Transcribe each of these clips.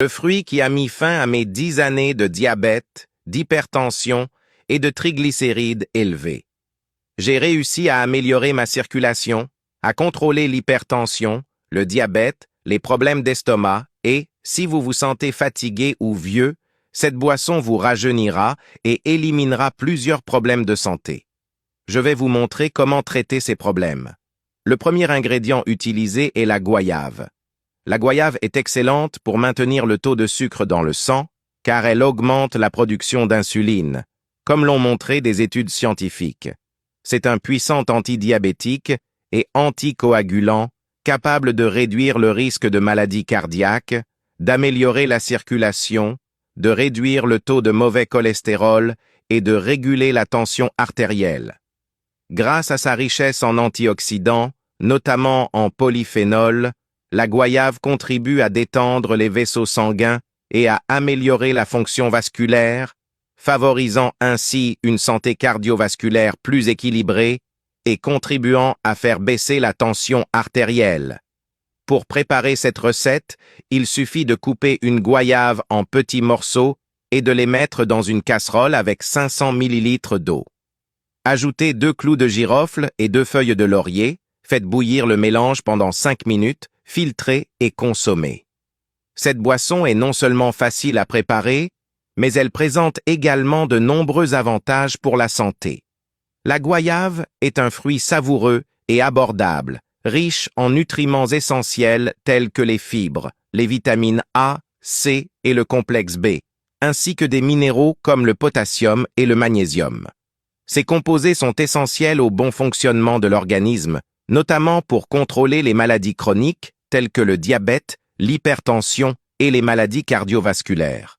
Le fruit qui a mis fin à mes 10 années de diabète, d'hypertension et de triglycérides élevés. J'ai réussi à améliorer ma circulation, à contrôler l'hypertension, le diabète, les problèmes d'estomac et, si vous vous sentez fatigué ou vieux, cette boisson vous rajeunira et éliminera plusieurs problèmes de santé. Je vais vous montrer comment traiter ces problèmes. Le premier ingrédient utilisé est la goyave. La goyave est excellente pour maintenir le taux de sucre dans le sang, car elle augmente la production d'insuline, comme l'ont montré des études scientifiques. C'est un puissant antidiabétique et anticoagulant, capable de réduire le risque de maladies cardiaques, d'améliorer la circulation, de réduire le taux de mauvais cholestérol et de réguler la tension artérielle. Grâce à sa richesse en antioxydants, notamment en polyphénol, la goyave contribue à détendre les vaisseaux sanguins et à améliorer la fonction vasculaire, favorisant ainsi une santé cardiovasculaire plus équilibrée et contribuant à faire baisser la tension artérielle. Pour préparer cette recette, il suffit de couper une goyave en petits morceaux et de les mettre dans une casserole avec 500 ml d'eau. Ajoutez 2 clous de girofle et 2 feuilles de laurier, faites bouillir le mélange pendant 5 minutes, filtrez et consommez. Cette boisson est non seulement facile à préparer, mais elle présente également de nombreux avantages pour la santé. La goyave est un fruit savoureux et abordable, riche en nutriments essentiels tels que les fibres, les vitamines A, C et le complexe B, ainsi que des minéraux comme le potassium et le magnésium. Ces composés sont essentiels au bon fonctionnement de l'organisme, notamment pour contrôler les maladies chroniques telles que le diabète, l'hypertension et les maladies cardiovasculaires.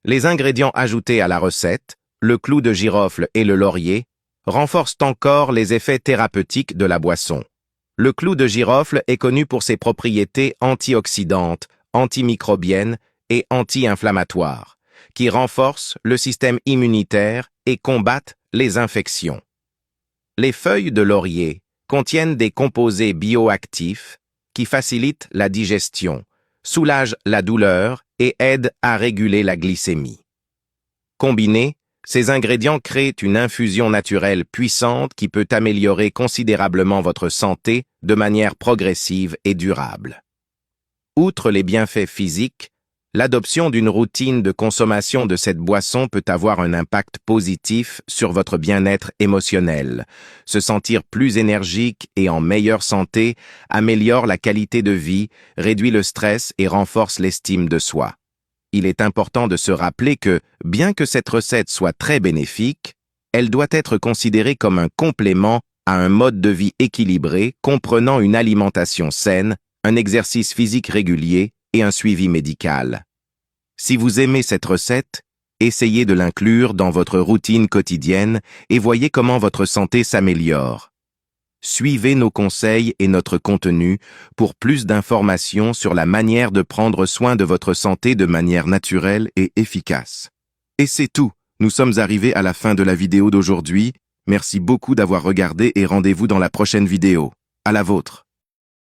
Les ingrédients ajoutés à la recette, le clou de girofle et le laurier, renforcent encore les effets thérapeutiques de la boisson. Le clou de girofle est connu pour ses propriétés antioxydantes, antimicrobiennes et anti-inflammatoires, qui renforcent le système immunitaire et combattent les infections. Les feuilles de laurier contiennent des composés bioactifs qui facilitent la digestion, soulagent la douleur et aident à réguler la glycémie. Combinés, ces ingrédients créent une infusion naturelle puissante qui peut améliorer considérablement votre santé de manière progressive et durable. Outre les bienfaits physiques, l'adoption d'une routine de consommation de cette boisson peut avoir un impact positif sur votre bien-être émotionnel. Se sentir plus énergique et en meilleure santé améliore la qualité de vie, réduit le stress et renforce l'estime de soi. Il est important de se rappeler que, bien que cette recette soit très bénéfique, elle doit être considérée comme un complément à un mode de vie équilibré comprenant une alimentation saine, un exercice physique régulier et un suivi médical. Si vous aimez cette recette, essayez de l'inclure dans votre routine quotidienne et voyez comment votre santé s'améliore. Suivez nos conseils et notre contenu pour plus d'informations sur la manière de prendre soin de votre santé de manière naturelle et efficace. Et c'est tout, nous sommes arrivés à la fin de la vidéo d'aujourd'hui. Merci beaucoup d'avoir regardé et rendez-vous dans la prochaine vidéo. À la vôtre.